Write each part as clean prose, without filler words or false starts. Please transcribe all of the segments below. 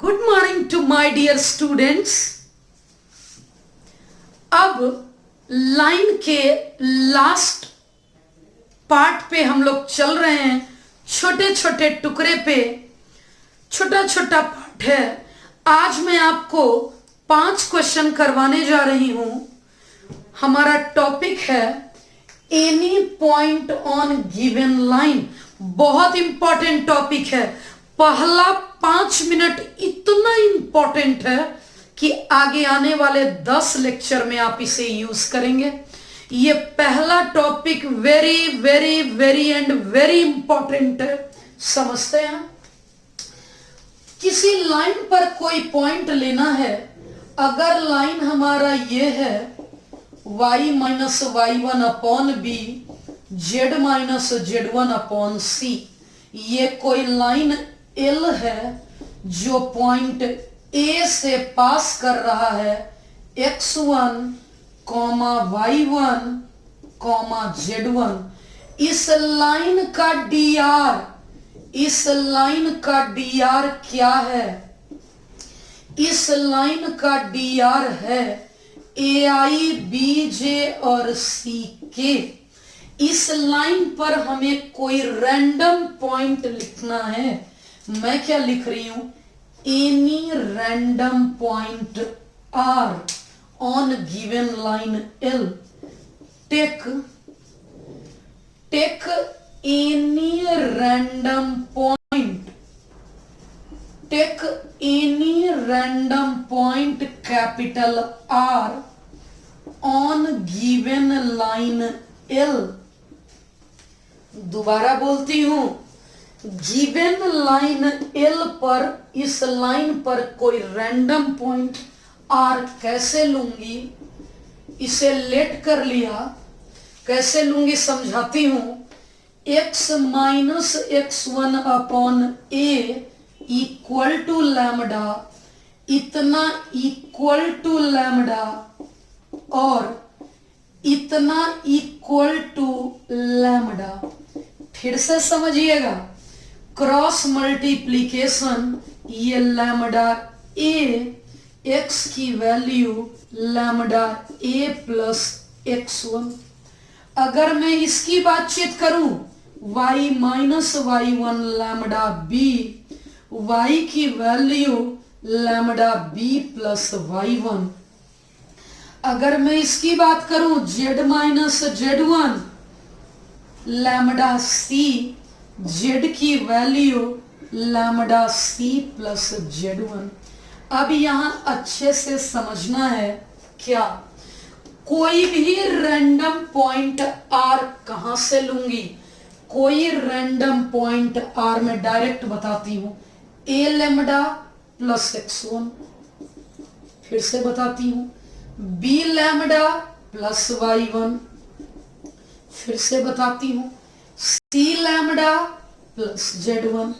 Good morning to my dear students. अब line के last part पे हम लोग चल रहे हैं। छोटे छोटे टुकड़े पे छोटा छोटा पार्ट है। आज मैं आपको 5 क्वेश्चन करवाने जा रही हूं। हमारा टॉपिक है any point on given line. बहुत इंपॉर्टेंट टॉपिक है। पहला 5 मिनट इतना इंपॉर्टेंट है कि आगे आने वाले 10 लेक्चर में आप इसे यूज करेंगे। ये पहला topic very very very and very important है। समझते हैं? किसी लाइन पर कोई पॉइंट लेना है। अगर लाइन हमारा ये है y minus y1 upon B, z minus z1 upon C, ये कोई लाइन L है जो पॉइंट A से पास कर रहा है x1, y1, z1। इस लाइन का dr क्या है? इस लाइन का dr है AI, BJ और CK। इस लाइन पर हमें कोई रैंडम पॉइंट लिखना है। मैं क्या लिख रही हूं? Any random point R on given line L। Take any random point, take any random point capital R on given line L। दोबारा बोलती हूं, गिवन लाइन L पर, इस लाइन पर कोई रैंडम पॉइंट R कैसे लूंगी? इसे लेट कर लिया। कैसे लूंगी समझाती हूं। x minus x1 upon a equal to lambda, इतना इक्वल टू लैम्डा और इतना इक्वल टू लैम्डा। फिर से समझिएगा, क्रॉस मल्टीप्लीकेशन, ये लैम्डा a, x की value lambda a plus x1। अगर मैं इसकी बातचीत करूं, y minus y1 lambda b, y की value lambda b plus y1। अगर मैं इसकी बात करूं, z minus z1 lambda c, z की value lambda c plus z1। अब यहां अच्छे से समझना है क्या, कोई भी रैंडम पॉइंट R कहां से लूंगी? कोई रैंडम पॉइंट R में डायरेक्ट बताती हूं, a लैम्डा प्लस x1। फिर से बताती हूं, b लैम्डा प्लस y1। फिर से बताती हूं, c लैम्डा प्लस z1।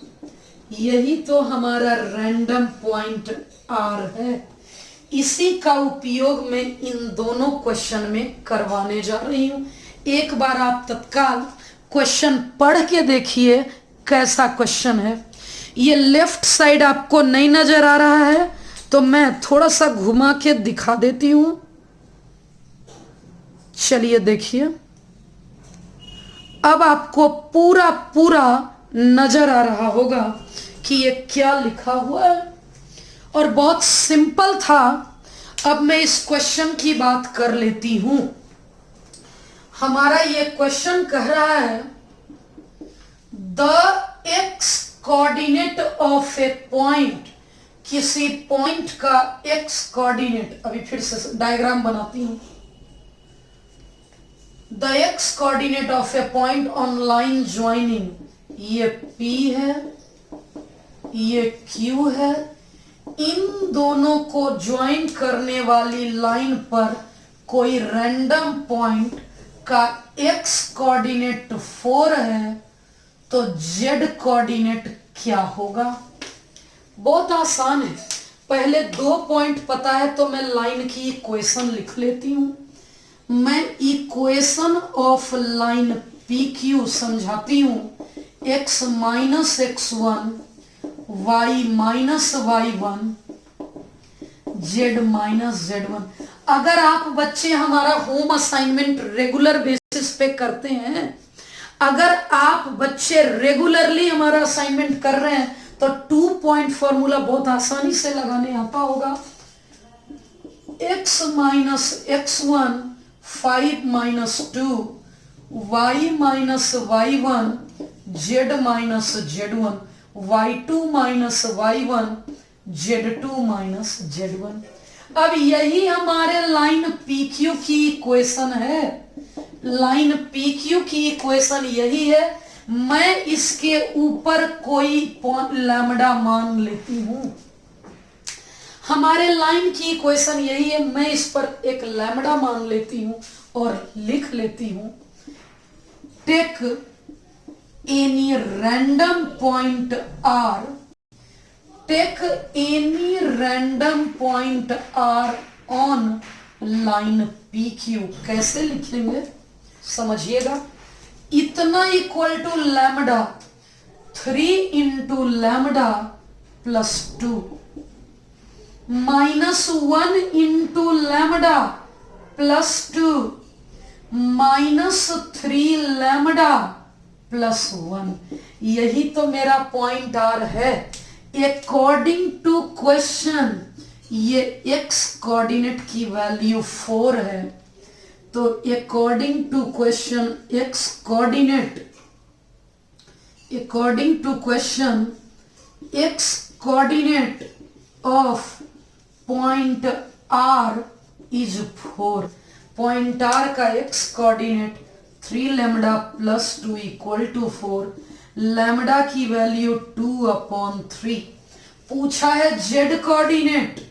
यही तो हमारा रैंडम पॉइंट R है। इसी का उपयोग मैं इन दोनों क्वेश्चन में करवाने जा रही हूं। एक बार आप तत्काल क्वेश्चन पढ़ के देखिए कैसा क्वेश्चन है। ये लेफ्ट साइड आपको नहीं नजर आ रहा है तो मैं थोड़ा सा घुमा के दिखा देती हूं। चलिए देखिए, अब आपको पूरा पूरा नजर आ रहा होगा कि ये क्या लिखा हुआ है और बहुत सिंपल था। अब मैं इस क्वेश्चन की बात कर लेती हूं। हमारा ये क्वेश्चन कह रहा है the x coordinate of A point, किसी पॉइंट का एक्स कोऑर्डिनेट। अभी फिर से डायग्राम बनाती हूं। The x coordinate of A point on line joining, ये P है, ये Q है। इन दोनों को ज्वाइन करने वाली लाइन पर कोई रैंडम पॉइंट का x कोऑर्डिनेट 4 है तो z कोऑर्डिनेट क्या होगा? बहुत आसान है। पहले 2 पॉइंट पता है तो मैं लाइन की इक्वेशन लिख लेती हूं। मैं इक्वेशन ऑफ लाइन PQ समझाती हूं। x minus x1, y minus y1 z minus z1। अगर आप बच्चे हमारा होम असाइनमेंट रेगुलर बेसिस पे करते हैं, अगर आप बच्चे रेगुलरली हमारा असाइनमेंट कर रहे हैं तो 2 पॉइंट फॉर्मूला बहुत आसानी से लगाने आता होगा। x minus x1 5 minus 2 y minus y1 z minus z1 y2 minus y1 z2 minus z1। अब यही हमारे लाइन PQ की इक्वेशन है। लाइन PQ की इक्वेशन यही है। मैं इसके ऊपर कोई लैम्डा मान लेती हूं। हमारे लाइन की इक्वेशन यही है। मैं इस पर एक लैम्डा मान लेती हूं और लिख लेती हूं, take any random point R, take any random point R on line PQ। कैसे लिखेंगे समझिएगा। इतना equal to lambda 3 into lambda plus 2 minus 1 into lambda plus 2 minus 3 lambda plus 1। यही तो मेरा पॉइंट R है। अकॉर्डिंग टू क्वेश्चन ये x coordinate की वैल्यू 4 है, तो according to question x coordinate, according to question x coordinate of point R is 4। Point R का x coordinate 3 lambda plus 2 equal to 4, lambda की वैल्यू 2/3। पूछा है z कोऑर्डिनेट,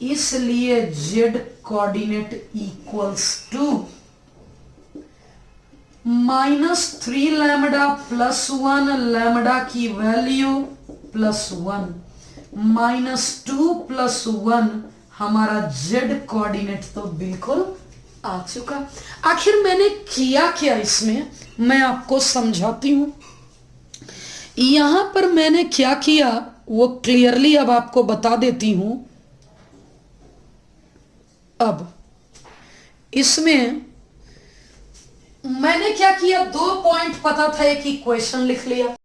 इसलिए z coordinate equals to -3 lambda plus 1, lambda की value plus 1, -2 plus 1 हमारा z coordinate तो बिल्कुल आ चुका। आखिर मैंने किया क्या इसमें, मैं आपको समझाती हूं। यहां पर मैंने क्या किया वो क्लियरली अब आपको बता देती हूं। अब इसमें मैंने क्या किया, 2 पॉइंट पता था, एक इक्वेशन लिख लिया।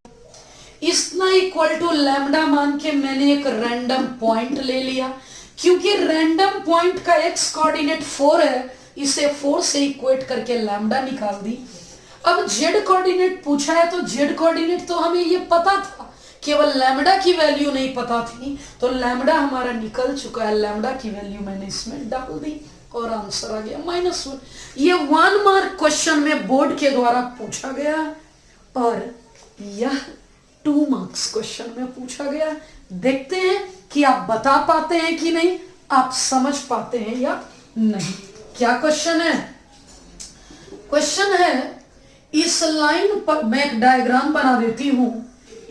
इतना इक्वल टू लैम्डा मान के मैंने एक रैंडम पॉइंट ले लिया। क्योंकि रैंडम पॉइंट का x कोऑर्डिनेट 4 है, इसे 4 से इक्वेट करके लैम्डा निकाल दी। अब z कोऑर्डिनेट पूछा है तो z कोऑर्डिनेट तो हमें ये पता था, केवल लैम्डा की वैल्यू नहीं पता थी, तो लैम्डा हमारा निकल चुका है। लैम्डा की वैल्यू मैंने इसमें डाल दी और आंसर आ गया -1। ये 1 मार्क क्वेश्चन में बोर्ड के द्वारा पूछा गया और यह 2 मार्क्स क्वेश्चन में पूछा गया। देखते हैं कि आप बता पाते हैं कि नहीं, आप समझ पाते हैं या नहीं। क्या क्वेश्चन है? क्वेश्चन है इस लाइन पर, मैं एक डायग्राम बना देती हूं।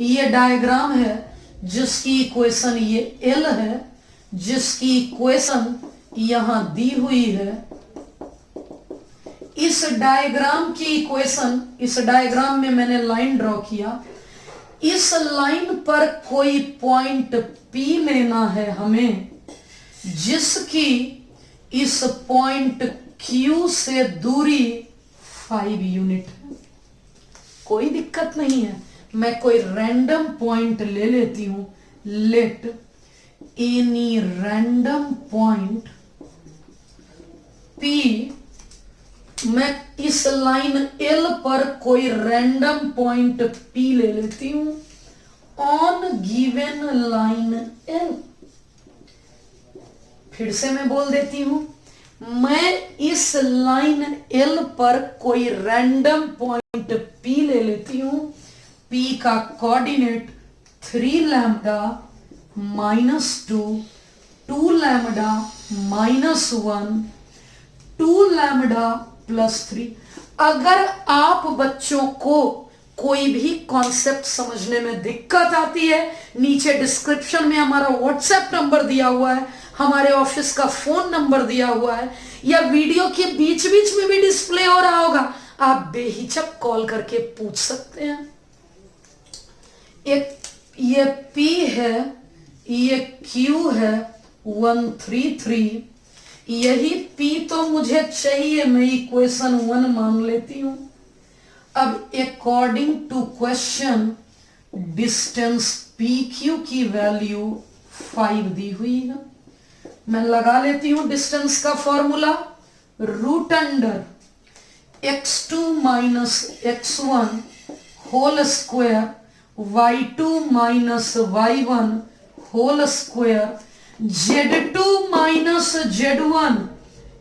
ये डायग्राम है जिसकी इक्वेशन ये L है, जिसकी इक्वेशन यहां दी हुई है। इस डायग्राम की इक्वेशन, इस डायग्राम में मैंने लाइन ड्रॉ किया। इस लाइन पर कोई पॉइंट P लेना है हमें, जिसकी इस पॉइंट Q से दूरी 5 यूनिट है। कोई दिक्कत नहीं है, मैं कोई रैंडम पॉइंट ले लेती हूं। Let any random point P, मैं इस लाइन L पर कोई रैंडम पॉइंट P ले लेती हूं ऑन गिवन लाइन L। फिर से मैं बोल देती हूं, मैं इस लाइन L पर कोई रैंडम पॉइंट P ले लेती हूं। P का कोऑर्डिनेट 3 लैम्डा -2, 2 लैम्डा -1, 2 लैम्डा +3। अगर आप बच्चों को कोई भी कॉन्सेप्ट समझने में दिक्कत आती है, नीचे डिस्क्रिप्शन में हमारा व्हाट्सएप नंबर दिया हुआ है, हमारे ऑफिस का फोन नंबर दिया हुआ है, या वीडियो के बीच बीच में भी डिस्प्ले हो रहा होगा, आप बेहिचक कॉल करके पूछ सकते हैं। एक ये P है, ये Q है 133, यही P तो मुझे चाहिए, मैं इक्वेशन 1 मान लेती हूं। अब according to question distance PQ की वैल्यू 5 दी हुई है। मैं लगा लेती हूं डिस्टेंस का formula, root under x2 minus x1 whole square y2 minus y1 whole square z2 minus z1,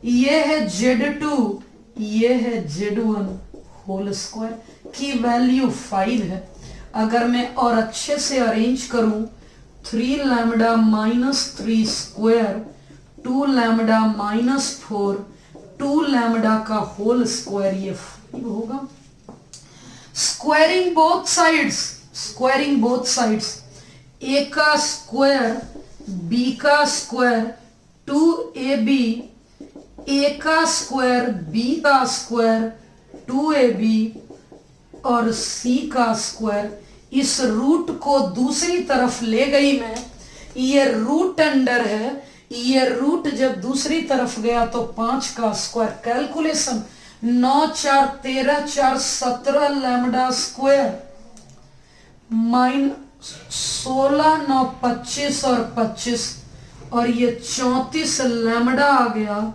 ये है z2, ये है z1 होल स्क्वायर की वैल्यू 5 है। अगर मैं और अच्छे से अरेंज करूं, 3 lambda minus 3 square 2 lambda minus 4 2 lambda का होल स्क्वायर, ये 5 होगा। Squaring both sides, squaring both sides, A का स्क्वायर बी का स्क्वायर 2ab, ए का स्क्वायर बी का स्क्वायर 2ab और सी का स्क्वायर। इस रूट को दूसरी तरफ ले गई मैं, ये रूट अंडर है, ये रूट जब दूसरी तरफ गया तो 5 का square. Calculation 9 4 13 4 17 lambda square mine 16 9 25 और 25 और ये 34 लैम्डा आ गया।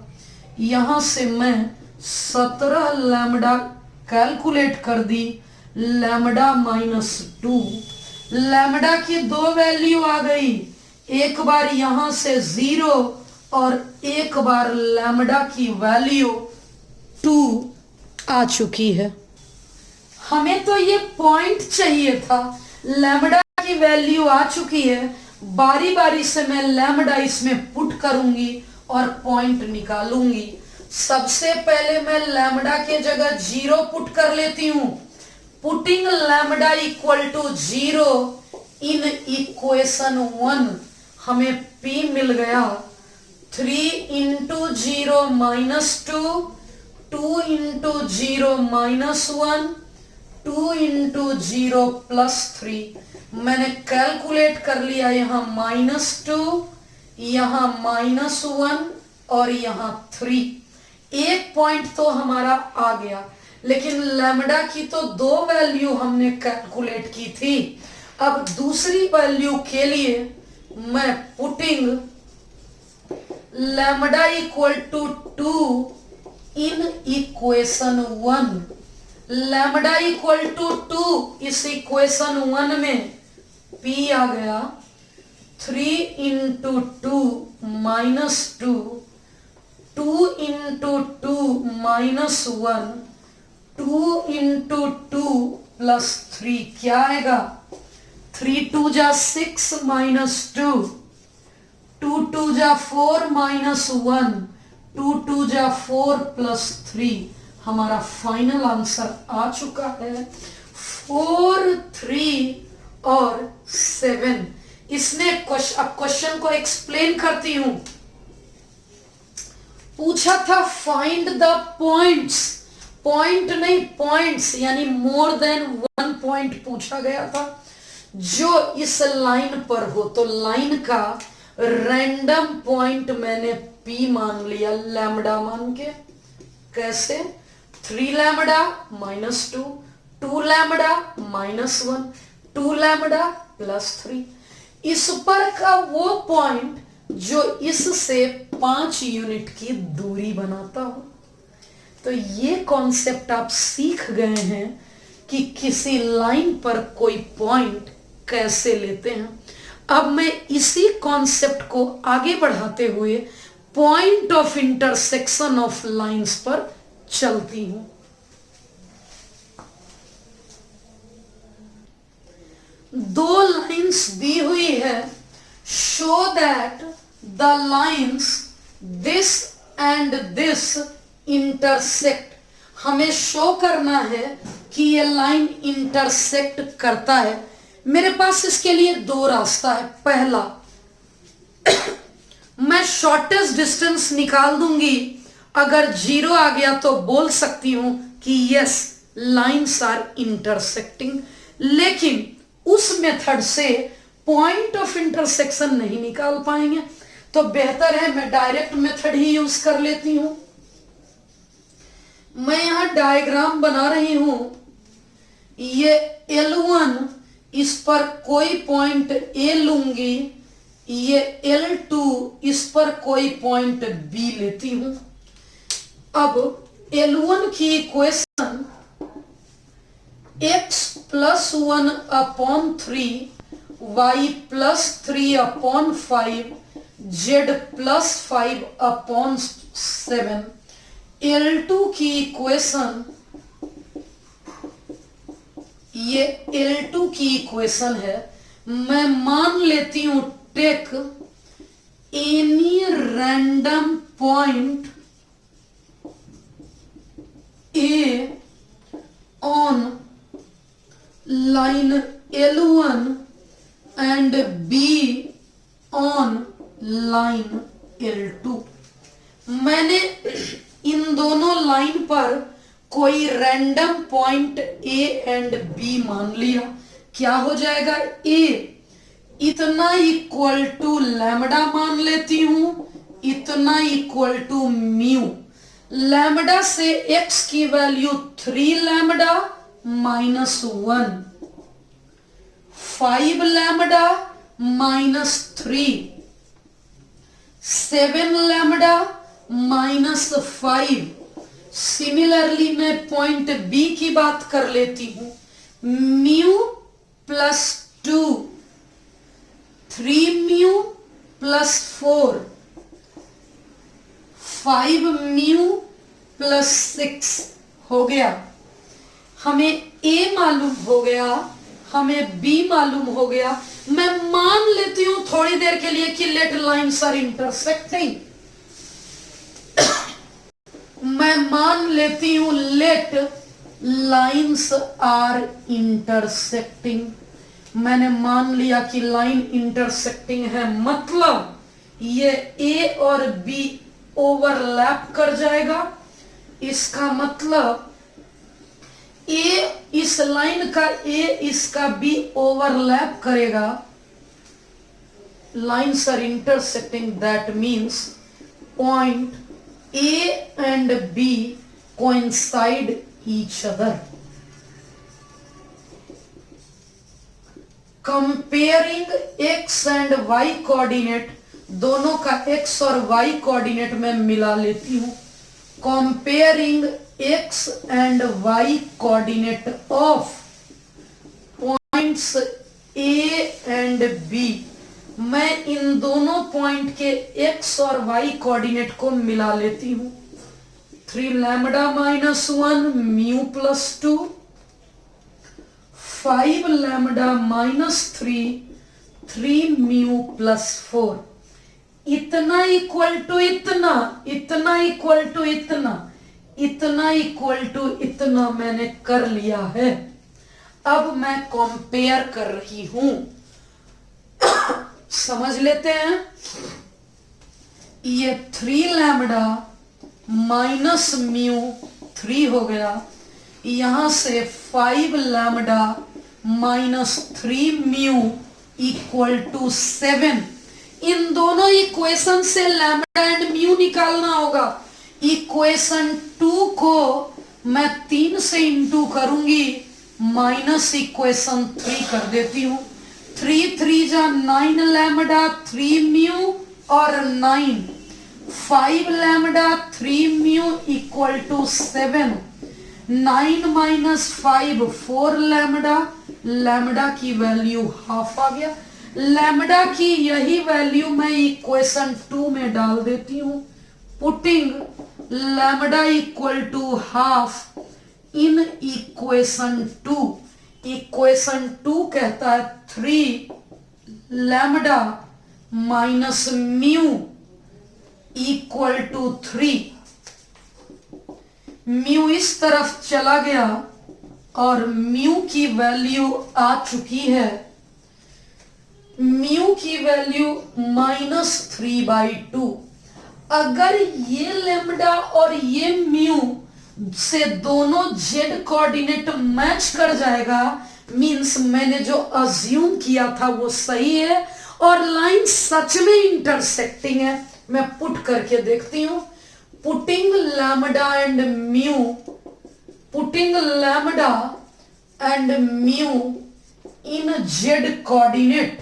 यहां से मैं 17 लैम्डा कैलकुलेट कर दी, लैम्डा माइनस 2। लैम्डा की 2 वैल्यू आ गई, एक बार यहां से 0 और एक बार लैम्डा की वैल्यू 2 आ चुकी है। हमें तो ये पॉइंट चाहिए था, लैम्डा की वैल्यू आ चुकी है। बारी बारी से मैं लैम्डा इसमें पुट करूंगी और पॉइंट निकालूंगी। सबसे पहले मैं लैम्डा के जगह 0 पुट कर लेती हूं। Putting lambda equal to 0 in equation 1 हमें P मिल गया 3 into 0 minus 2 2 into 0 minus 1 2 into 0 plus 3। मैंने कैलकुलेट कर लिया, यहां -2, यहां -1 और यहां 3। एक पॉइंट तो हमारा आ गया, लेकिन लैम्डा की तो 2 वैल्यू हमने कैलकुलेट की थी। अब दूसरी वैल्यू के लिए मैं putting lambda equal to 2 in equation 1, lambda equal to 2 इस इक्वेशन 1 में P आ गया 3 into 2 minus 2 2 into 2 minus 1 2 into 2 plus 3 क्या आएगा? 3 2 जा 6 माइनस 2 2 2 जा 4 माइनस 1 2 2 जा 4 प्लस 3। हमारा फाइनल आंसर आ चुका है 4 3 और 7। इसने अब क्वेश्चन को एक्सप्लेन करती हूं। पूछा था फाइंड द पॉइंट्स, पॉइंट नहीं पॉइंट्स, यानी मोर देन 1 पॉइंट पूछा गया था जो इस लाइन पर हो। तो लाइन का रैंडम पॉइंट मैंने P मान लिया लैम्डा मान के। कैसे? 3 lambda minus 2 2 lambda minus 1 2 lambda plus 3। इस पर का वो पॉइंट जो इससे 5 यूनिट की दूरी बनाता हो। तो ये कॉन्सेप्ट आप सीख गए हैं कि किसी लाइन पर कोई पॉइंट कैसे लेते हैं। अब मैं इसी कॉन्सेप्ट को आगे बढ़ाते हुए point of intersection of lines पर चलती हूं। दो लाइंस दी हुई है, show that the lines this and this intersect. हमें शो करना है कि ये लाइन इंटरसेक्ट करता है। मेरे पास इसके लिए 2 रास्ता है। पहला, मैं शॉर्टेस्ट डिस्टेंस निकाल दूंगी, अगर 0 आ गया तो बोल सकती हूं कि यस लाइंस आर इंटरसेक्टिंग। लेकिन उस मेथड से पॉइंट ऑफ इंटरसेक्शन नहीं निकाल पाएंगे, तो बेहतर है मैं डायरेक्ट मेथड ही यूज कर लेती हूं। मैं यहां डायग्राम बना रही हूं, ये L1, इस पर कोई पॉइंट A लूंगी, ये L2, इस पर कोई पॉइंट B लेती हूं। अब L1 की equation x plus 1/3 y plus 3/5 z plus 5/7। L2 की इक्वेशन, ये L2 की इक्वेशन है। मैं मान लेती हूं take any random point A on line L1 and B on line L2। मैंने इन दोनों लाइन पर कोई random point A and B मान लिया। क्या हो जाएगा? A इतना इक्वल टू लैम्डा मान लेती हूं, इतना इक्वल टू म्यू। लैम्डा से x की value 3 lambda minus 1, 5 lambda minus 3, 7 lambda minus 5। Similarly मैं पॉइंट B की बात कर लेती हूं, mu plus 2, 3 mu plus 4, 5 mu plus 6 हो गया। हमें A मालूम हो गया, हमें B मालूम हो गया। मैं मान लेती हूं थोड़ी देर के लिए कि लेट लाइन्स आर इंटरसेक्टिंग। मैं मान लेती हूं लेट लाइन्स आर इंटरसेक्टिंग। मैंने मान लिया कि लाइन इंटरसेक्टिंग है, मतलब ये A और B ओवरलैप कर जाएगा। इसका मतलब A इस लाइन का A इसका B ओवरलैप करेगा। Lines are intersecting, that means point A and B coincide each other। Comparing x and y coordinate, दोनों का x और y कोऑर्डिनेट में मिला लेती हूं। Comparing x and y coordinate of points A and B, मैं इन दोनों पॉइंट के x और y कोऑर्डिनेट को मिला लेती हूं। 3 lambda minus 1 mu plus 2, 5 lambda minus 3, 3 mu plus 4। इतना इक्वल टू इतना, इतना इक्वल टू इतना, इतना इक्वल टू इतना मैंने कर लिया है। अब मैं कंपेयर कर रही हूं, समझ लेते हैं। ये 3 लैम्डा माइनस म्यू 3 हो गया, यहां से 5 lambda minus 3 mu equal to 7। इन दोनों इक्वेशन से लैम्डा एंड म्यू निकालना होगा। इक्वेशन 2 को मैं 3 से इंटू करूंगी, माइनस इक्वेशन 3 कर देती हूं। 3 3 जा 9 लैम्डा 3 म्यू और 9, 5 lambda 3 mu equal to 7। 9 minus 5 4 lambda, lambda की वैल्यू हाफ आ गया। लैम्डा की यही वैल्यू मैं इक्वेशन 2 में डाल देती हूं। Putting lambda equal to half in equation 2। Equation 2 कहता है 3 lambda minus mu equal to 3। Mu इस तरफ चला गया और म्यू की वैल्यू आ चुकी है, म्यू की वैल्यू -3/2। अगर ये लैम्डा और ये म्यू से दोनों z कोऑर्डिनेट मैच कर जाएगा मीन्स मैंने जो अज्यूम किया था वो सही है और लाइन सच में इंटरसेक्टिंग है। मैं पुट करके देखती हूं। Putting lambda and mu, putting lambda and mu in z coordinate,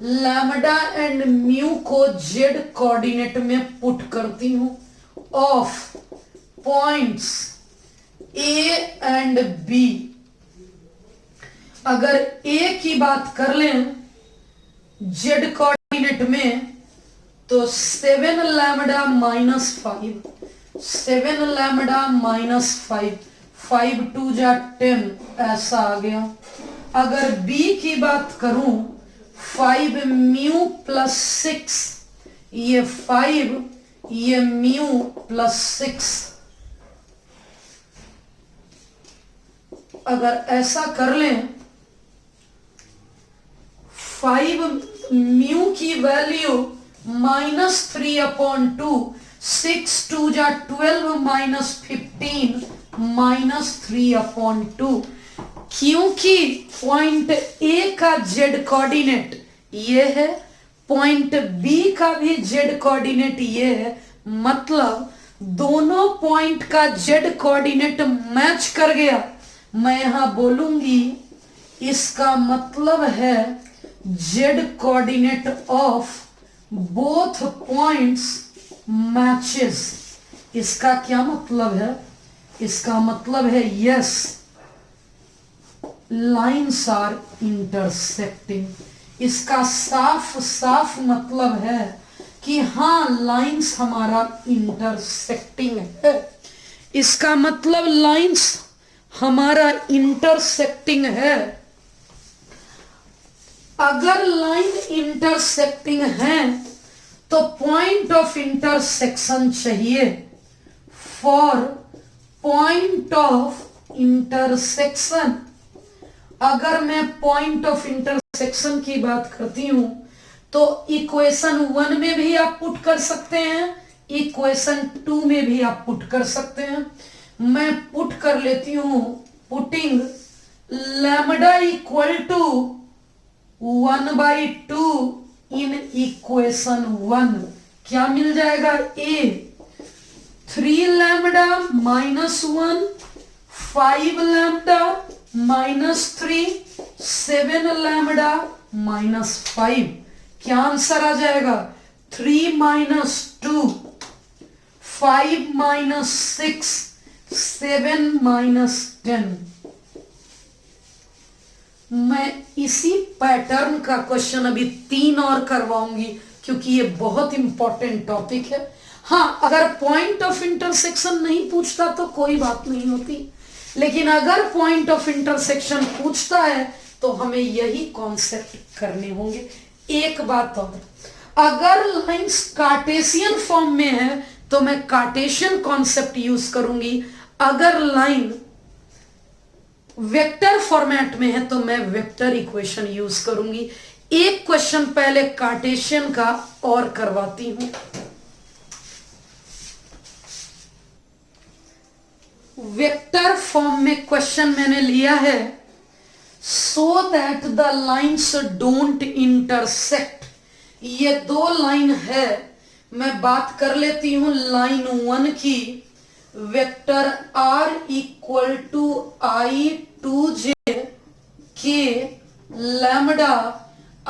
lambda and mu को जेड कोऑर्डिनेट में पुट करती हूं of points A and B. अगर ए की बात कर लें जेड कोऑर्डिनेट में तो 7 लैम्डा माइनस 5, 7 लैम्डा माइनस 5, 5 2 जा 10 ऐसा आ गया। अगर बी की बात करूं 5 म्यू प्लस 6, ये 5 ये म्यू प्लस 6। अगर ऐसा कर लें 5 म्यू की वैल्यू -3/2, 6 2 जा 12 -15 -3/2। क्योंकि पॉइंट ए का जेड कोऑर्डिनेट ये है, पॉइंट बी का भी जेड कोऑर्डिनेट ये है, मतलब दोनों पॉइंट का जेड कोऑर्डिनेट मैच कर गया। मैं यहां बोलूंगी इसका मतलब है Z coordinate of both points matches. इसका क्या मतलब है? इसका मतलब है यस लाइन्स आर इंटरसेक्टिंग। इसका साफ साफ मतलब है कि हाँ लाइन्स हमारा इंटरसेक्टिंग है। इसका मतलब लाइन्स हमारा इंटरसेक्टिंग है। अगर लाइन इंटरसेक्टिंग है तो पॉइंट ऑफ इंटरसेक्शन चाहिए। फॉर पॉइंट ऑफ इंटरसेक्शन, अगर मैं पॉइंट ऑफ इंटरसेक्शन की बात करती हूं तो इक्वेशन 1 में भी आप पुट कर सकते हैं, इक्वेशन 2 में भी आप पुट कर सकते हैं। मैं पुट कर लेती हूं, putting lambda equal to 1/2 in equation 1 क्या मिल जाएगा? A 3 lambda minus 1, 5 lambda minus 3, 7 lambda minus 5। क्या आंसर आ जाएगा? 3 माइनस 2, 5 माइनस 6, 7 माइनस 10। मैं इसी पैटर्न का क्वेश्चन अभी 3 और करवाऊंगी क्योंकि ये बहुत इंपॉर्टेंट टॉपिक है। हाँ, अगर पॉइंट ऑफ इंटरसेक्शन नहीं पूछता तो कोई बात नहीं होती, लेकिन अगर पॉइंट ऑफ इंटरसेक्शन पूछता है तो हमें यही कॉन्सेप्ट करने होंगे। एक बात और, अगर लाइंस कार्टेशियन फॉर्म में है तो मैं कार्टेशियन कॉन्सेप्ट यूज करूंगी, अगर लाइन वेक्टर फॉर्मेट में है तो मैं वेक्टर इक्वेशन यूज करूंगी। एक क्वेश्चन पहले कार्टेशियन का और करवाती हूं। वेक्टर फॉर्म में क्वेश्चन मैंने लिया है, so that the lines don't intersect. ये 2 लाइन है, मैं बात कर लेती हूं लाइन 1 की। Vector r equal to I2j के lambda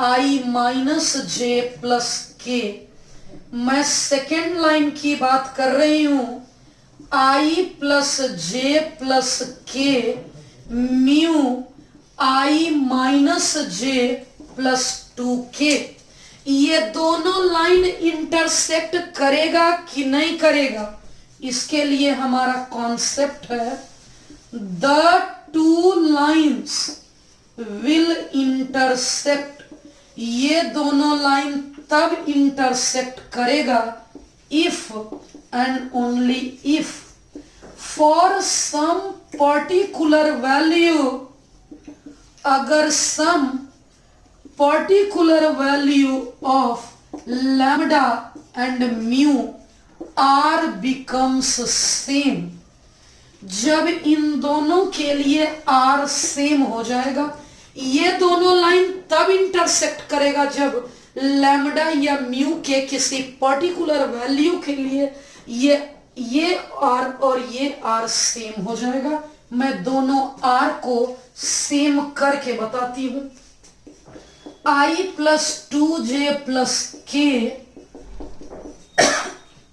I minus J plus के। मैं सेकेंड लाइन की बात कर रही हूं I प्लस जे प्लस के mu I minus J plus 2k। ये दोनों लाइन इंटरसेक्ट करेगा कि नहीं करेगा, इसके लिए हमारा कॉन्सेप्ट है द 2 लाइन्स विल इंटरसेक्ट। ये दोनों लाइन तब इंटरसेक्ट करेगा if and only if for some particular value, अगर some particular value of lambda and mu r becomes same, जब इन दोनों के लिए r सेम हो जाएगा, ये दोनों लाइन तब इंटरसेक्ट करेगा जब लैम्डा या म्यू के किसी पर्टिकुलर वैल्यू के लिए ये r और ये r सेम हो जाएगा। मैं दोनों r को सेम करके बताती हूं। I plus 2j plus k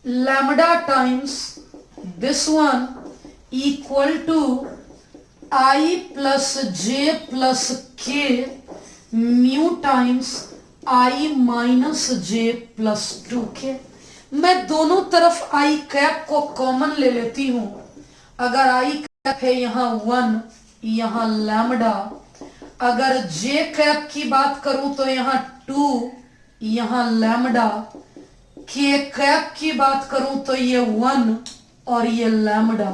lambda times this one equal to I plus j plus k mu times I minus j plus 2k। मैं दोनों तरफ I कैप को कॉमन ले लेती हूं। अगर I कैप है यहाँ 1, यहाँ लैम्डा। अगर j कैप की बात करूं तो यहाँ 2, यहाँ लैम्डा। k कैप की बात करूं तो ये 1 और ये लैम्डा।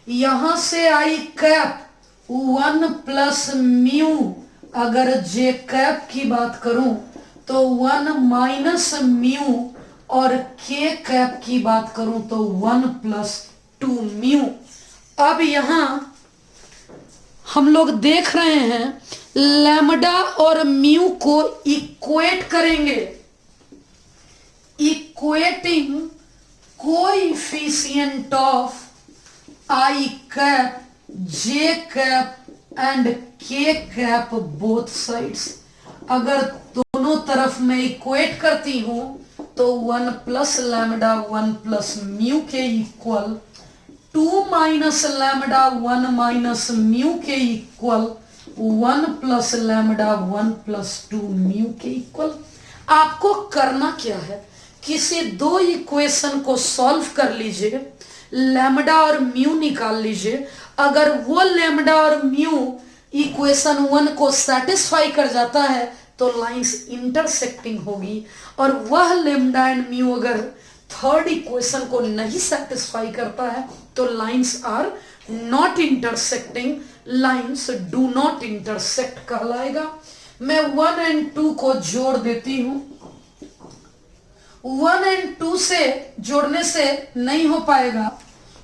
यहां से I कैप 1 प्लस म्यू। अगर j कैप की बात करूं तो 1 माइनस म्यू और k कैप की बात करूं तो 1 प्लस 2 म्यू। अब यहां हम लोग देख रहे हैं लैम्डा और म्यू को इक्वेट करेंगे। Equating coefficient of I cap, j cap and k cap both sides. अगर दोनों तरफ मैं इक्वेट करती हूं तो 1 प्लस लैम्डा 1 प्लस म्यू के equal 2 minus lambda 1 minus mu के equal 1 plus lambda 1 plus 2 mu के इक्वल। आपको करना क्या है, किसी दो इक्वेशन को सॉल्व कर लीजिए, लैम्डा और म्यू निकाल लीजिए। अगर वो लैम्डा और म्यू इक्वेशन 1 को सेटिस्फाई कर जाता है तो लाइंस इंटरसेक्टिंग होगी, और वह लैम्डा एंड म्यू अगर थर्ड इक्वेशन को नहीं सेटिस्फाई करता है तो lines are not intersecting, lines do not intersect कहलाएगा। मैं 1 एंड 2 को जोड़ देती हूं। 1 एंड 2 से जोड़ने से नहीं हो पाएगा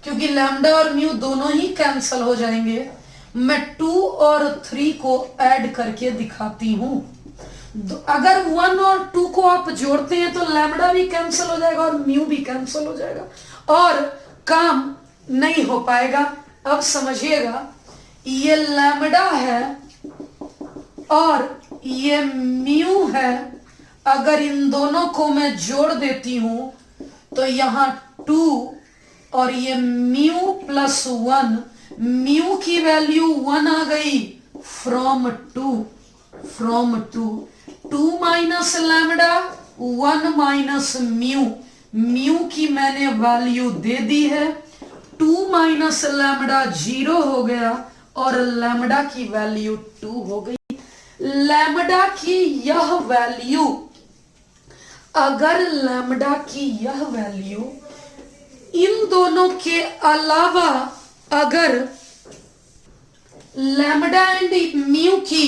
क्योंकि लैम्डा और म्यू दोनों ही कैंसिल हो जाएंगे। मैं 2 और 3 को ऐड करके दिखाती हूं। अगर 1 और 2 को आप जोड़ते हैं तो लैम्डा भी कैंसिल हो जाएगा और म्यू भी कैंसिल हो जाएगा और काम नहीं हो पाएगा। अब समझिएगा, ये लैम्डा है और ये म्यू है। अगर इन दोनों को मैं जोड़ देती हूं तो यहां 2 और ये म्यू प्लस 1, म्यू की वैल्यू 1 आ गई from 2 2 minus lambda 1 minus mu, mu की मैंने वैल्यू दे दी है। 2 माइनस लैम्डा 0 हो गया और लैम्डा की वैल्यू 2 हो गई। लैम्डा की यह वैल्यू, अगर लैम्डा की यह वैल्यू इन दोनों के अलावा अगर लैम्डा एंड म्यू की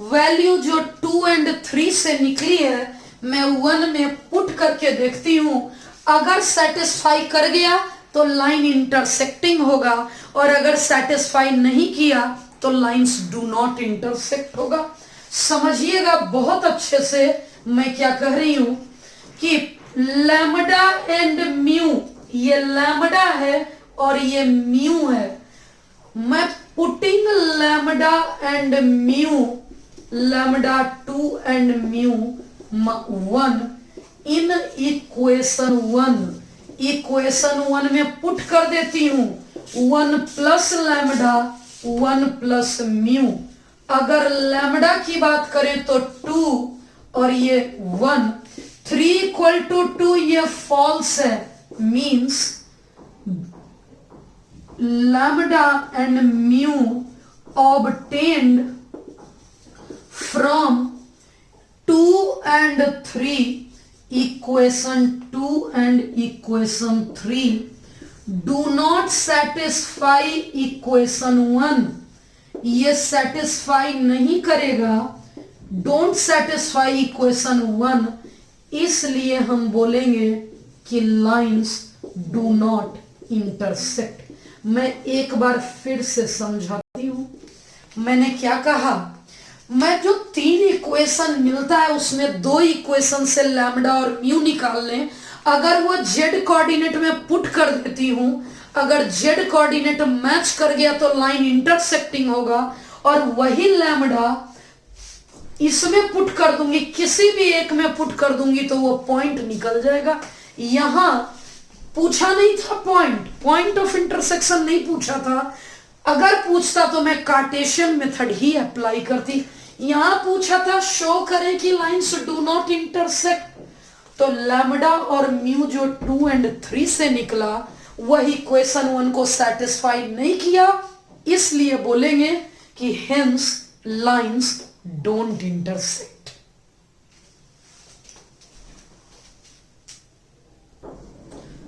वैल्यू जो 2 एंड 3 से निकली है, मैं 1 में पुट करके देखती हूं। अगर सेटिस्फाई कर गया तो लाइन इंटरसेक्टिंग होगा, और अगर सेटिस्फाई नहीं किया तो लाइंस डू नॉट इंटरसेक्ट होगा। समझिएगा बहुत अच्छे से मैं क्या कह रही हूं कि लैम्डा एंड म्यू, ये लैम्डा है और ये म्यू है। मैं putting lambda and mu, lambda 2 and mu 1 in equation 1 में पुट कर देती हूं। 1 प्लस लैम्डा 1 प्लस म्यू। अगर लैम्डा की बात करें तो 2 और ये 1, 3 इक्वल टू 2 ये फॉल्स है, means lambda and mu obtained from 2 and 3, equation 2 and equation 3 do not satisfy equation 1। ये satisfy नहीं करेगा, don't satisfy equation 1, इसलिए हम बोलेंगे कि lines do not intersect। मैं एक बार फिर से समझाती हूं। मैंने क्या कहा, मैं जो 3 इक्वेशन मिलता है उसमें 2 इक्वेशन से लैम्डा और म्यू निकाल लें। अगर वो जेड कोऑर्डिनेट में पुट कर देती हूं, अगर जेड कोऑर्डिनेट मैच कर गया तो लाइन इंटरसेक्टिंग होगा, और वही लैम्डा इसमें पुट कर दूंगी, किसी भी एक में पुट कर दूंगी तो वो पॉइंट निकल जाएगा। यहां पूछा नहीं था पॉइंट ऑफ इंटरसेक्शन नहीं पूछा था। अगर पूछता तो मैं कार्टेशियन मेथड ही अप्लाई करती। यहां पूछा था शो करें कि लाइंस डू नॉट इंटरसेक्ट, तो लैम्डा और म्यू जो 2 और 3 से निकला वही क्वेश्चन 1 को सेटिस्फाई नहीं किया, इसलिए बोलेंगे कि hence lines don't intersect.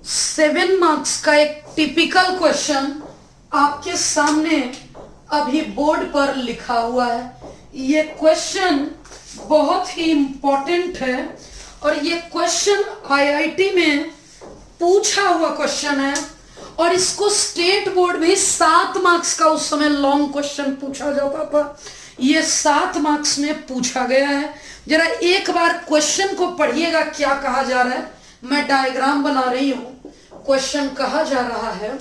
7 marks का एक टिपिकल क्वेश्चन आपके सामने अभी बोर्ड पर लिखा हुआ है। ये क्वेश्चन बहुत ही इंपॉर्टेंट है और ये क्वेश्चन आईआईटी में पूछा हुआ क्वेश्चन है, और इसको स्टेट बोर्ड में 7 मार्क्स का उस समय लॉन्ग क्वेश्चन पूछा जाता था। ये 7 मार्क्स में पूछा गया है। जरा एक बार क्वेश्चन को पढ़िएगा क्या कहा जा रहा है। मैं डायग्राम बना रही हूं। क्वेश्चन कहा जा रहा है,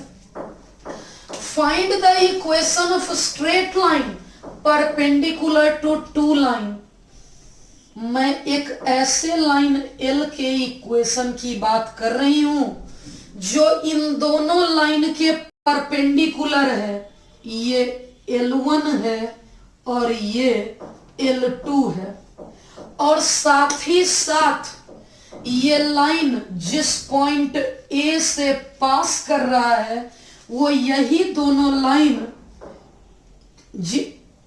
find the equation of straight line perpendicular to 2 line. मैं एक ऐसे लाइन एल के इक्वेशन की बात कर रही हूं जो इन दोनों लाइन के परपेंडिकुलर है। ये L1 है और ये L2 है, और साथ ही साथ ये लाइन जिस पॉइंट ए से पास कर रहा है वो यही दोनों लाइन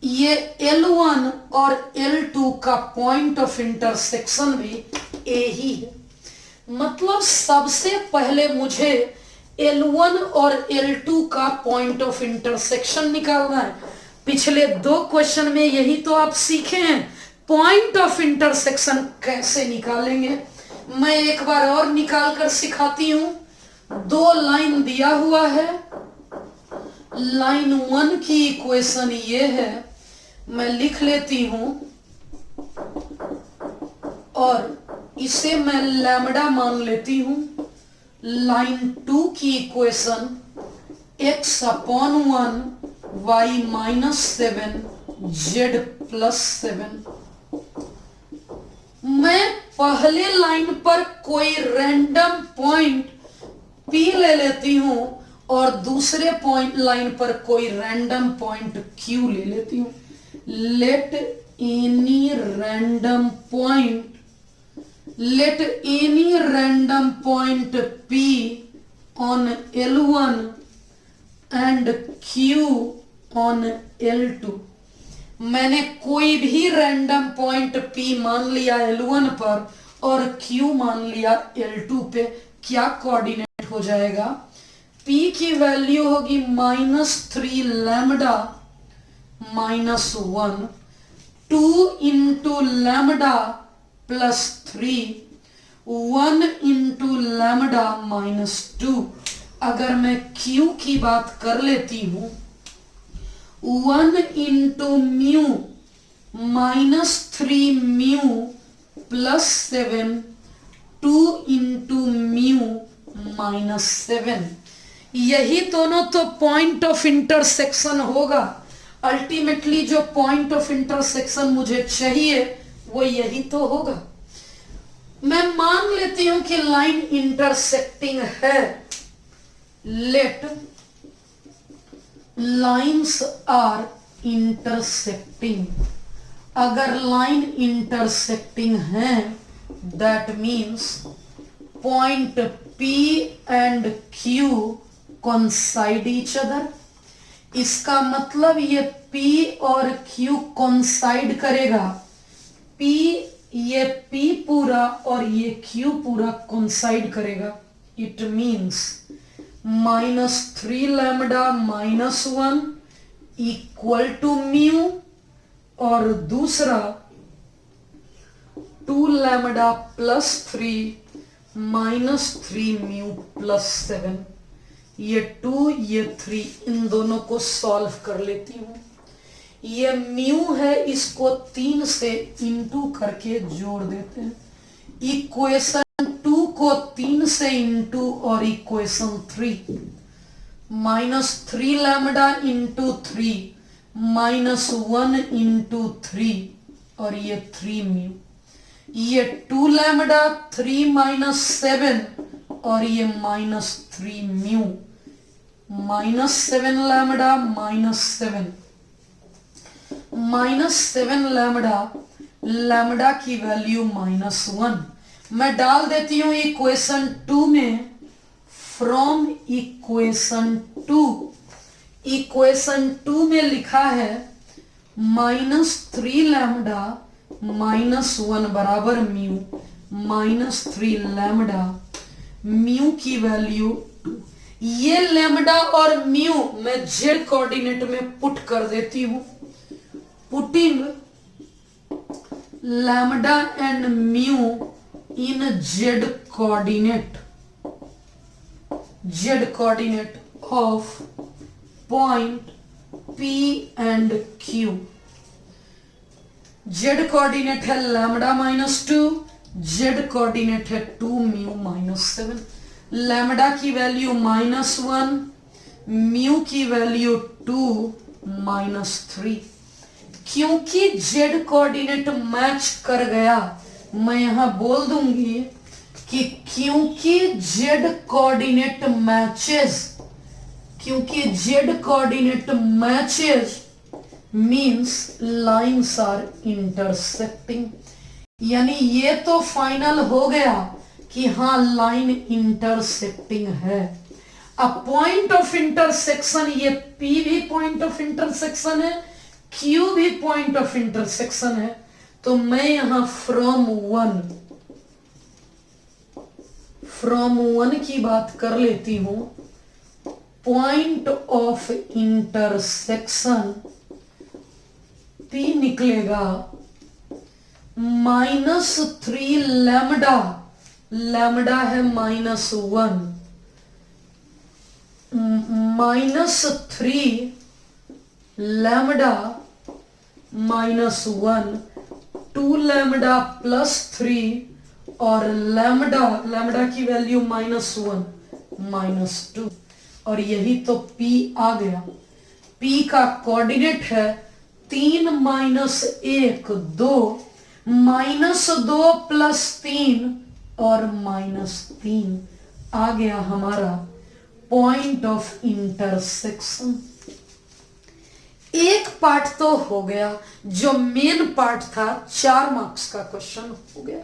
ये L1 और L2 का पॉइंट ऑफ इंटरसेक्शन भी ए ही है। मतलब सबसे पहले मुझे L1 और L2 का पॉइंट ऑफ इंटरसेक्शन निकालना है। पिछले 2 क्वेश्चन में यही तो आप सीखे हैं, पॉइंट ऑफ इंटरसेक्शन कैसे निकालेंगे। मैं एक बार और निकाल कर सिखाती हूं। 2 लाइन दिया हुआ है। लाइन 1 की इक्वेशन ये है, मैं लिख लेती हूं, और इसे मैं लैम्डा मान लेती हूं। लाइन 2 की इक्वेशन x/1 y-7 z+7। मैं पहले लाइन पर कोई रैंडम पॉइंट P ले लेती हूं और दूसरे पॉइंट लाइन पर कोई रैंडम पॉइंट Q ले लेती हूं। Let any random point P on L1 and Q on L2। मैंने कोई भी रैंडम पॉइंट P मान लिया L1 पर और Q मान लिया L2 पे। क्या कोऑर्डिनेट हो जाएगा? P की वैल्यू होगी -3 lambda -1, 2 into lambda +3, 1 into lambda -2। अगर मैं Q की बात कर लेती हूं, 1 into mu -3 mu +7, 2 into mu -7। यही दोनों तो पॉइंट ऑफ इंटरसेक्शन होगा। अल्टीमेटली जो पॉइंट ऑफ इंटरसेक्शन मुझे चाहिए वो यही तो होगा। मैं मान लेती हूं कि लाइन इंटरसेक्टिंग है। Let lines are intersecting. अगर लाइन इंटरसेक्टिंग है that means point P and Q coincide each other. इसका मतलब ये P और Q कोइंसाइड करेगा। ये P पूरा और ये Q पूरा कोइंसाइड करेगा। It means -3 lambda -1 equal to mu, और दूसरा 2 लैम्डा +3 -3 म्यू +7। ये 2 ये 3, इन दोनों को सॉल्व कर लेती हूँ। ये म्यू है, इसको 3 से इंटू करके जोड़ देते हैं। इक्वेशन 2 को 3 से इंटू और इक्वेशन 3 -3 लैम्डा इंटू 3 -1 इंटू 3 और ये 3 म्यू। ये 2 लैम्डा 3 -7 और ये -3 म्यू। -7 लैम्डा -7 लैम्डा, लैम्डा की वैल्यू -1 मैं डाल देती हूं इक्वेशन 2 में। फ्रॉम इक्वेशन 2 में लिखा है -3 लैम्डा -1 बराबर म्यू, -3 लैम्डा, म्यू की वैल्यू 2। ये लैम्डा और म्यू मैं जेड कोऑर्डिनेट में पुट कर देती हूं। Putting lambda and mu in z coordinate of point P and Q। Z coordinate है लैम्डा -2, जेड कोऑर्डिनेट है 2 म्यू -7। लैम्डा की वैल्यू -1, म्यू की वैल्यू 2 -3। क्योंकि जेड कोऑर्डिनेट मैच कर गया, मैं यहां बोल दूंगी कि क्योंकि z coordinate matches means lines are intersecting. यानी ये तो फाइनल हो गया कि हाँ लाइन इंटरसेक्टिंग है। अब पॉइंट ऑफ इंटरसेक्शन, ये P भी पॉइंट ऑफ इंटरसेक्शन है, Q भी पॉइंट ऑफ इंटरसेक्शन है। तो मैं यहां फ्रॉम वन की बात कर लेती हूं। पॉइंट ऑफ इंटरसेक्शन P निकलेगा -3 लैम्डा, लैम्डा है -1, -3 लैम्डा -1, 2 लैम्डा +3 और लैम्डा की वैल्यू -1 -2 और यही तो P आ गया। P का कोऑर्डिनेट है 3 - 1 2, -2 + 3 और -3 आ गया हमारा पॉइंट ऑफ इंटरसेक्शन। एक पार्ट तो हो गया, जो मेन पार्ट था 4 मार्क्स का क्वेश्चन हो गया।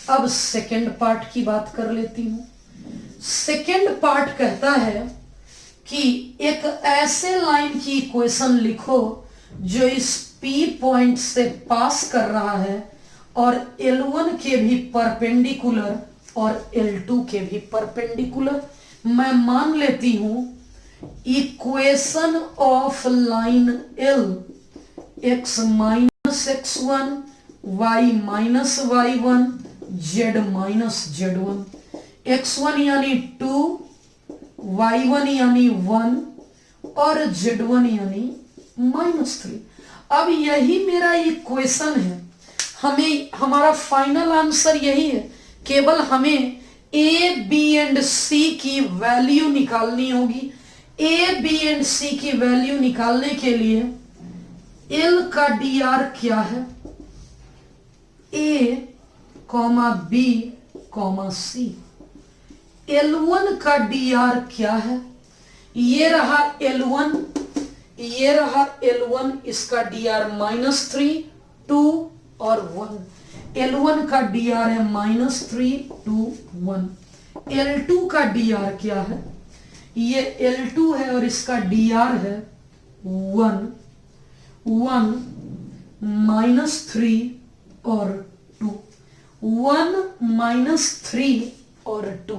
अब सेकंड पार्ट की बात कर लेती हूं। सेकंड पार्ट कहता है कि एक ऐसे लाइन की इक्वेशन लिखो जो इस P पॉइंट से पास कर रहा है और L1 के भी परपेंडिकुलर और L2 के भी परपेंडिकुलर। मैं मान लेती हूं equation of line L x - x1 y - y1 z - z1, x1 यानी 2, y1 यानी 1 और z1 यानी -3। अब यही मेरा इक्वेशन है, हमारा फाइनल आंसर यही है। केवल हमें A, B एंड C की वैल्यू निकालनी होगी। A, B एंड C की वैल्यू निकालने के लिए L का dr क्या है, A, B, C। L1 का dr क्या है, ये रहा L1, ये रहा L1, इसका dr -3, 2 और 1। L1 का dr है -3, 2, 1। L2 का dr क्या है, ये L2 है और इसका dr है 1, 3 और 2, 1 3 और 2।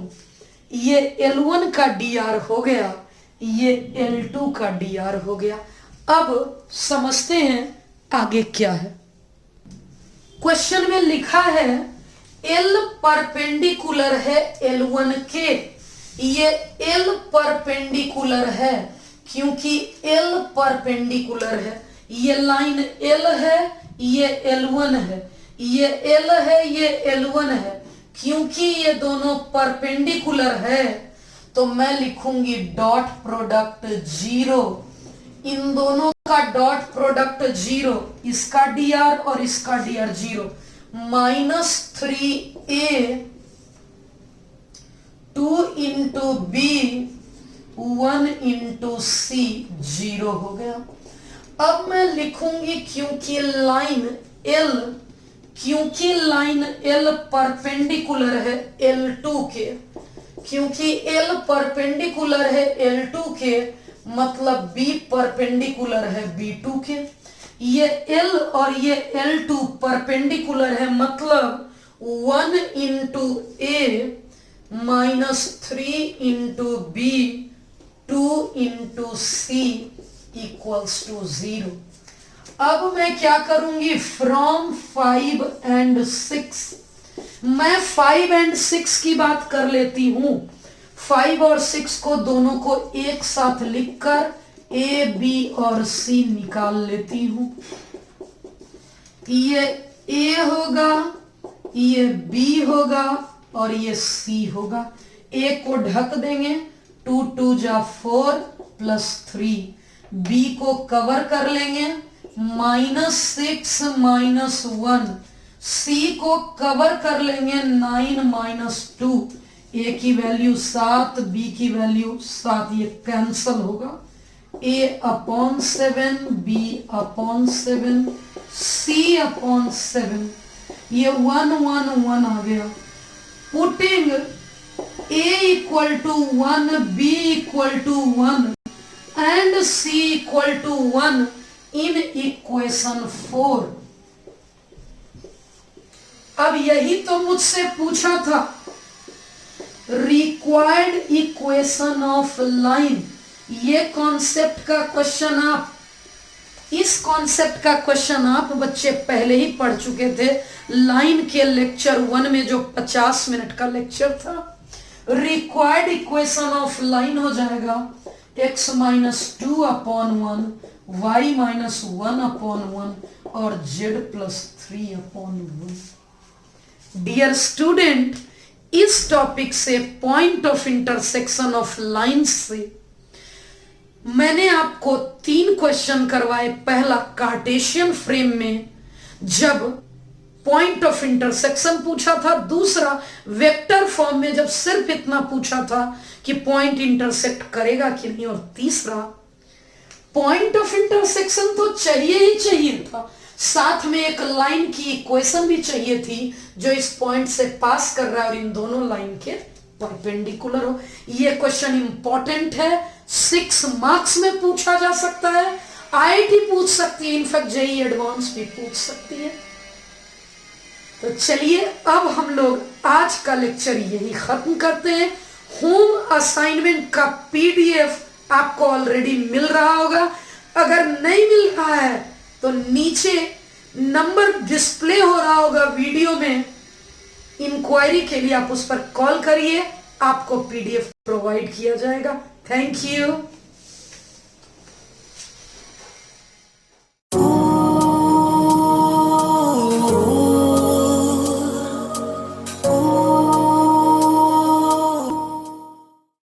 ये L1 का dr हो गया, ये L2 का dr हो गया। अब समझते हैं आगे क्या है। क्वेश्चन में लिखा है L परपेंडिकुलर है L1 के, ये L परपेंडिकुलर है, क्योंकि L परपेंडिकुलर है। ये लाइन L है, ये L1 है, ये L है, ये L1 है। क्योंकि ये दोनों परपेंडिकुलर है तो मैं लिखूंगी डॉट प्रोडक्ट 0। इन दोनों का डॉट प्रोडक्ट 0, इसका dr और इसका dr 0। -3a 2 into B 1 into C 0 हो गया। अब मैं लिखूंगी क्योंकि लाइन L परपेंडिकुलर है L2 के, क्योंकि L परपेंडिकुलर है L2 के, मतलब B परपेंडिकुलर है B2 के। ये L और ये L2 परपेंडिकुलर है, मतलब 1 into A -3 into B 2 into C equals to 0। अब मैं क्या करूंगी, फ्रॉम 5 and 6, मैं 5 and 6 की बात कर लेती हूं। 5 और 6 को दोनों को एक साथ लिखकर A, B और C निकाल लेती हूं। ये A होगा, ये B होगा और ये C होगा। A को ढक देंगे, 2 2 जा 4 +3। B को कवर कर लेंगे, -6 -1। C को कवर कर लेंगे, 9 -2। A की वैल्यू 7, B की वैल्यू 7, ये कैंसल होगा। A/7, B/7, C/7, ये 1 1 1 आ गया। Putting A = 1, B = 1 and C = 1 in equation 4। अब यही तो मुझसे पूछा था, रिक्वायर्ड इक्वेशन ऑफ लाइन। ये कॉन्सेप्ट का क्वेश्चन इस कॉन्सेप्ट का क्वेश्चन आप बच्चे पहले ही पढ़ चुके थे लाइन के लेक्चर 1 में, जो 50 मिनट का लेक्चर था। रिक्वायर्ड इक्वेशन ऑफ लाइन हो जाएगा x - 2/1, y - 1/1 और z + 3/1। डियर स्टूडेंट, इस टॉपिक से point of intersection of lines से मैंने आपको 3 क्वेश्चन करवाए। पहला कार्टेशियन फ्रेम में जब पॉइंट ऑफ इंटरसेक्शन पूछा था, दूसरा वेक्टर फॉर्म में जब सिर्फ इतना पूछा था कि पॉइंट इंटरसेक्ट करेगा कि नहीं, और तीसरा पॉइंट ऑफ इंटरसेक्शन तो चाहिए ही चाहिए था, साथ में एक लाइन की इक्वेशन भी चाहिए थी जो इस पॉइंट से पास कर रहा है और इन दोनों लाइन के परपेंडिकुलर हो। ये क्वेश्चन इंपॉर्टेंट है, 6 मार्क्स में पूछा जा सकता है, IIT पूछ सकती है, इनफैक्ट JEE एडवांस भी पूछ सकती है। तो चलिए अब हम लोग आज का लेक्चर यही खत्म करते हैं। होम असाइनमेंट का PDF आपको ऑलरेडी मिल रहा होगा। अगर नहीं मिल रहा है तो नीचे नंबर डिस्प्ले हो रहा होगा वीडियो में, इंक्वायरी के लिए आप उस पर कॉल करिए, आपको PDF प्रोवाइड किया जाएगा। Thank you.